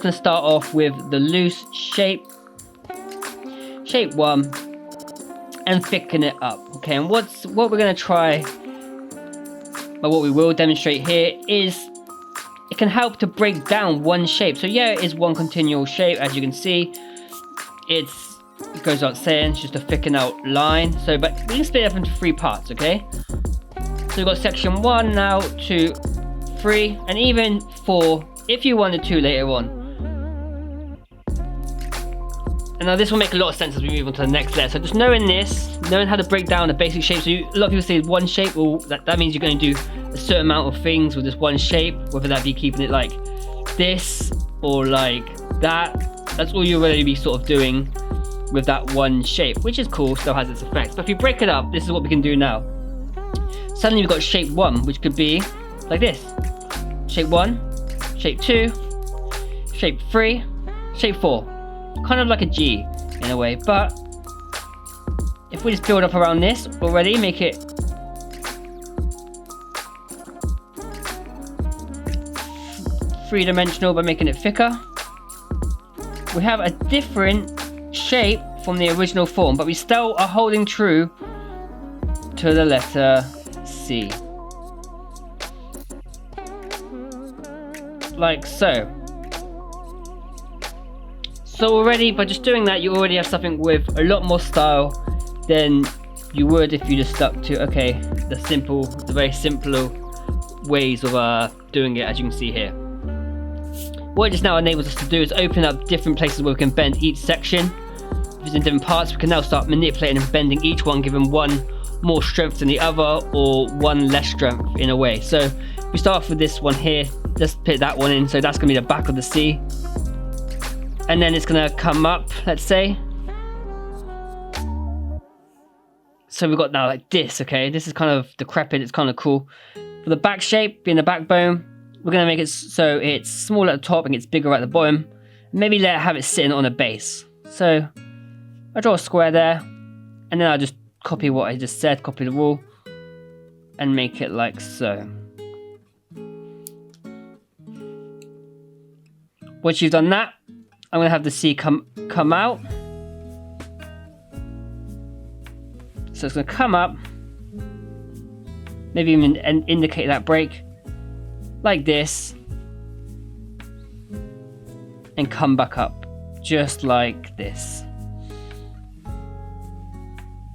going to start off with the loose shape 1, and thicken it up. Okay, and what we're going to try, but what we will demonstrate here is it can help to break down one shape. So yeah, it is one continual shape, as you can see. It goes without saying, it's just a thicken out line. So, but we can split it up into 3 parts, okay? So we've got section 1 now, 2, 3, and even 4 if you wanted to later on. And now this will make a lot of sense as we move on to the next letter. So just knowing how to break down the basic shape. So a lot of people say one shape, well that means you're going to do a certain amount of things with this one shape, whether that be keeping it like this or like that. That's all you'll really be sort of doing with that one shape, which is cool, still has its effects. But if you break it up, this is what we can do now. Suddenly we've got shape 1, which could be like this. Shape 1, shape 2, shape 3, shape 4. Kind of like a G in a way, but if we just build up around this already, make it three-dimensional by making it thicker, we have a different shape from the original form, but we still are holding true to the letter C. Like so. So already, by just doing that, you already have something with a lot more style than you would if you just stuck to, okay, the very simple ways of doing it, as you can see here. What it just now enables us to do is open up different places where we can bend each section. If it's in different parts, we can now start manipulating and bending each one, giving one more strength than the other or one less strength in a way. So we start off with this one here. Let's put that one in. So that's going to be the back of the C. And then it's going to come up, let's say. So we've got now like this, okay? This is kind of decrepit, it's kind of cool. For the back shape, being the backbone, we're going to make it so it's small at the top and gets bigger at the bottom. Maybe have it sitting on a base. So I draw a square there, and then I just copy what I just said, copy the rule, and make it like so. Once you've done that, I'm going to have the C come out. So it's going to come up, maybe even indicate that break, like this, and come back up, just like this.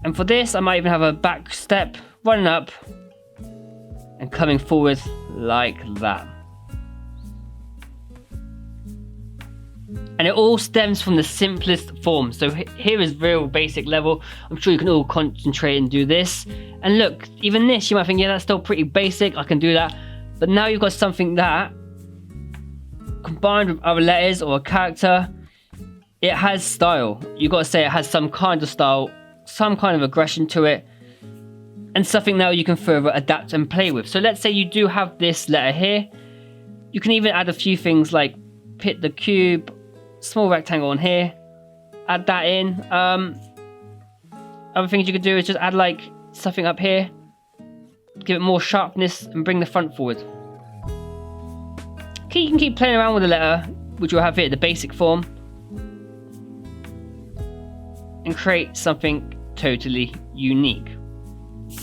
And for this, I might even have a back step, running up, and coming forward like that. And it all stems from the simplest form. So here is real basic level. I'm sure you can all concentrate and do this. And look, even this, you might think, yeah, that's still pretty basic, I can do that. But now you've got something that, combined with other letters or a character, it has style. You've got to say it has some kind of style, some kind of aggression to it, and something now you can further adapt and play with. So let's say you do have this letter here. You can even add a few things like put the cube, small rectangle on here, add that in. Other things you could do is just add like something up here, give it more sharpness and bring the front forward. Okay, you can keep playing around with the letter, which you'll have here, the basic form, and create something totally unique.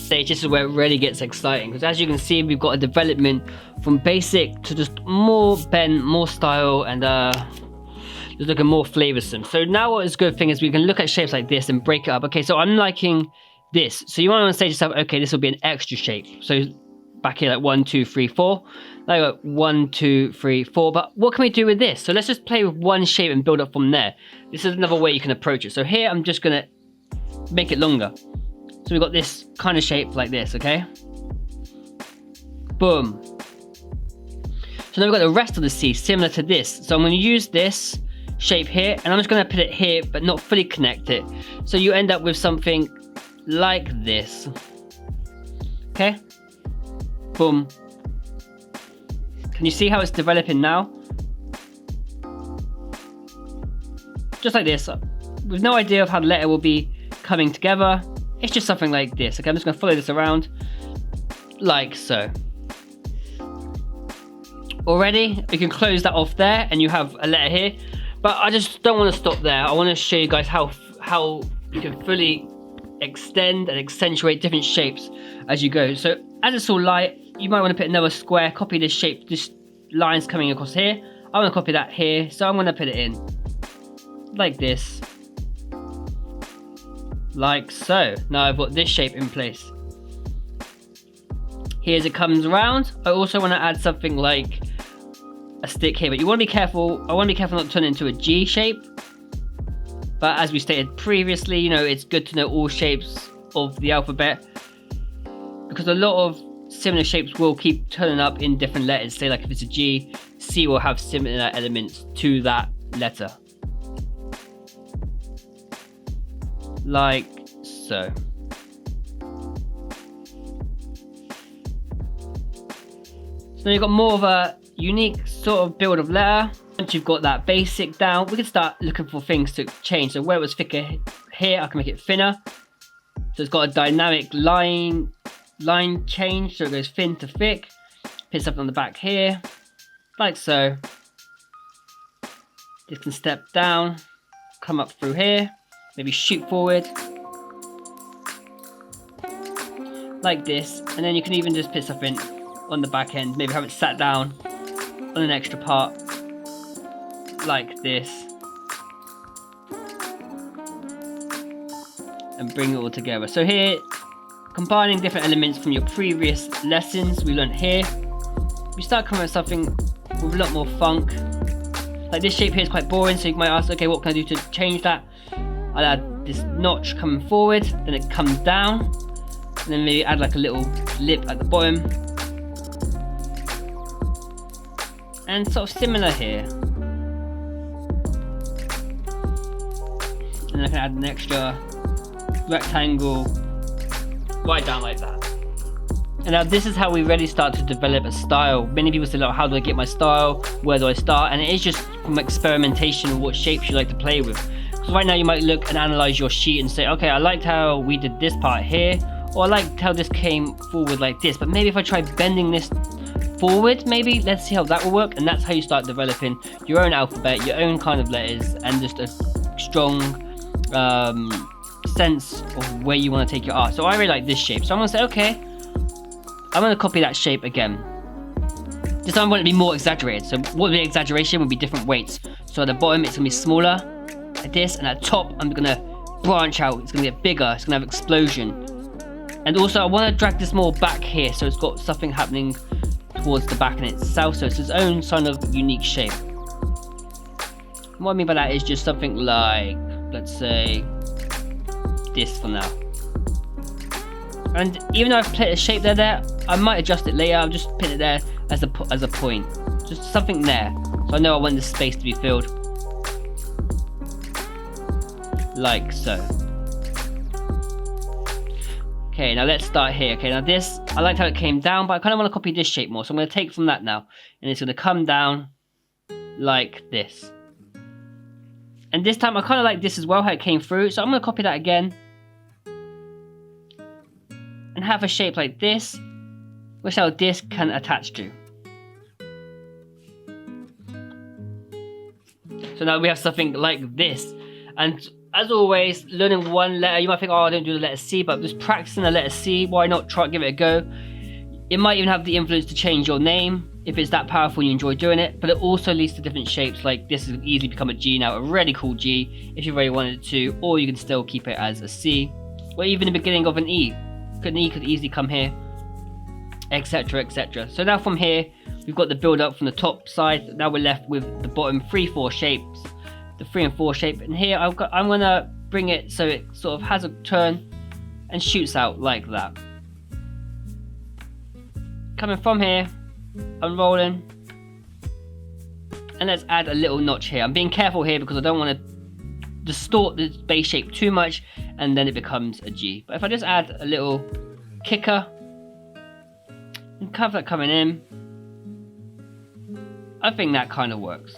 This is where it really gets exciting, because as you can see, we've got a development from basic to just more bend, more style, and just looking more flavoursome. So now what is a good thing is we can look at shapes like this and break it up. Okay, so I'm liking this. So you want to say to yourself, okay, this will be an extra shape. So back here, like 1, 2, 3, 4. Now you got 1, 2, 3, 4. But what can we do with this? So let's just play with one shape and build up from there. This is another way you can approach it. So here, I'm just going to make it longer. So we've got this kind of shape like this, okay? Boom. So now we've got the rest of the C similar to this. So I'm going to use this shape here, and I'm just going to put it here but not fully connect it. So you end up with something like this. Okay? Boom. Can you see how it's developing now? Just like this, with no idea of how the letter will be coming together. It's just something like this. Okay, I'm just going to follow this around like so. already. You can close that off there and you have a letter here. But I just don't want to stop there. I want to show you guys how you can fully extend and accentuate different shapes as you go. So as it's all light, you might want to put another square, copy this shape, this line's coming across here. I want to copy that here, so I'm going to put it in like this, like so. Now I've got this shape in place. Here as it comes around, I also want to add something like a stick here, but you want to be careful. I want to be careful not to turn it into a G shape. But as we stated previously, you know, it's good to know all shapes of the alphabet, because a lot of similar shapes will keep turning up in different letters. Say like if it's a G, C will have similar elements to that letter. Like so. So now you've got more of a unique sort of build of letter. Once you've got that basic down, we can start looking for things to change. So where it was thicker here, I can make it thinner. So it's got a dynamic line change, so it goes thin to thick. Put something on the back here, like so. This can step down, come up through here, maybe shoot forward, like this. And then you can even just put something on the back end, maybe have it sat down on an extra part, like this, and bring it all together. So here, combining different elements from your previous lessons we learned here, we start coming with something with a lot more funk. Like this shape here is quite boring, so you might ask, okay, what can I do to change that? I'll add this notch coming forward, then it comes down, and then maybe add like a little lip at the bottom. And sort of similar here. And I can add an extra rectangle right down like that. And now this is how we really start to develop a style. Many people say, like, how do I get my style? Where do I start? And it is just from experimentation of what shapes you like to play with. Because right now you might look and analyze your sheet and say, okay, I liked how we did this part here, or I liked how this came forward like this, but maybe if I try bending this forward, maybe let's see how that will work. And that's how you start developing your own alphabet, your own kind of letters, and just a strong sense of where you want to take your art. So I really like this shape, so I'm gonna say, okay, I'm gonna copy that shape again. This time I want it to be more exaggerated. So what would be exaggeration would be different weights. So at the bottom it's gonna be smaller like this, and at the top I'm gonna branch out, it's gonna get bigger, it's gonna have explosion. And also I want to drag this more back here, so it's got something happening towards the back in itself, so it's its own kind of unique shape. And what I mean by that is just something like, let's say, this for now. And even though I've put a shape there, I might adjust it later. I'll just put it there as a point, just something there. So I know I want this space to be filled, like so. Okay, now let's start here. Okay, now this, I liked how it came down, but I kind of want to copy this shape more. So I'm going to take from that now, and it's going to come down like this. And this time I kind of like this as well, how it came through. So I'm going to copy that again, and have a shape like this, which our disc can attach to. So now we have something like this. And as always, learning one letter, you might think, oh, I don't do the letter C, but just practicing the letter C, why not try, give it a go? It might even have the influence to change your name, if it's that powerful and you enjoy doing it, but it also leads to different shapes. Like this has easily become a G now, a really cool G, if you really wanted to, or you can still keep it as a C, or even the beginning of an E. An E could easily come here, etc, etc. So now from here, we've got the build up from the top side. Now we're left with the bottom 3-4 shapes, the 3 and 4 shape. And here I'm gonna bring it so it sort of has a turn and shoots out like that. Coming from here, unrolling, and let's add a little notch here. I'm being careful here because I don't want to distort the base shape too much and then it becomes a G. But if I just add a little kicker and have that coming in, I think that kind of works.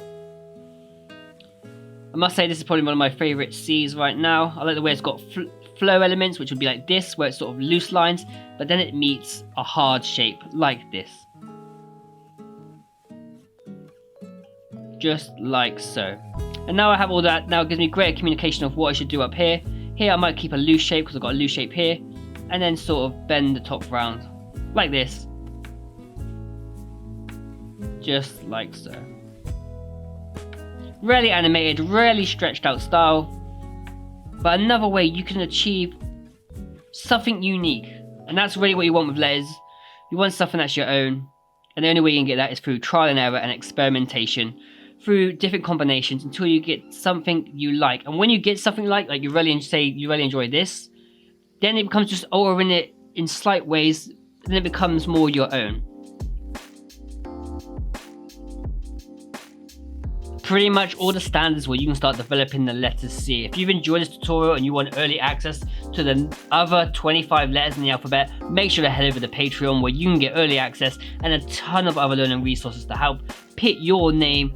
I must say this is probably one of my favorite C's right now. I like the way it's got flow elements, which would be like this, where it's sort of loose lines, but then it meets a hard shape like this. just like so. And now I have all that. Now it gives me greater communication of what I should do up here. Here I might keep a loose shape because I've got a loose shape here, and then sort of bend the top round like this, just like so. Really animated, really stretched out style, but another way you can achieve something unique, and that's really what you want with letters. You want something that's your own, and the only way you can get that is through trial and error and experimentation, through different combinations until you get something you like. And when you get something like you really enjoy this, then it becomes just altering it in slight ways, and then it becomes more your own. Pretty much all the standards where you can start developing the letter C. If you've enjoyed this tutorial and you want early access to the other 25 letters in the alphabet, make sure to head over to Patreon where you can get early access and a ton of other learning resources to help pit your name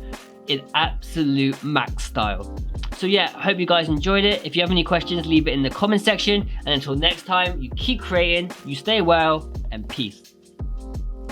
in absolute max style. So yeah, I hope you guys enjoyed it. If you have any questions, leave it in the comment section. And until next time, you keep creating, you stay well, and peace.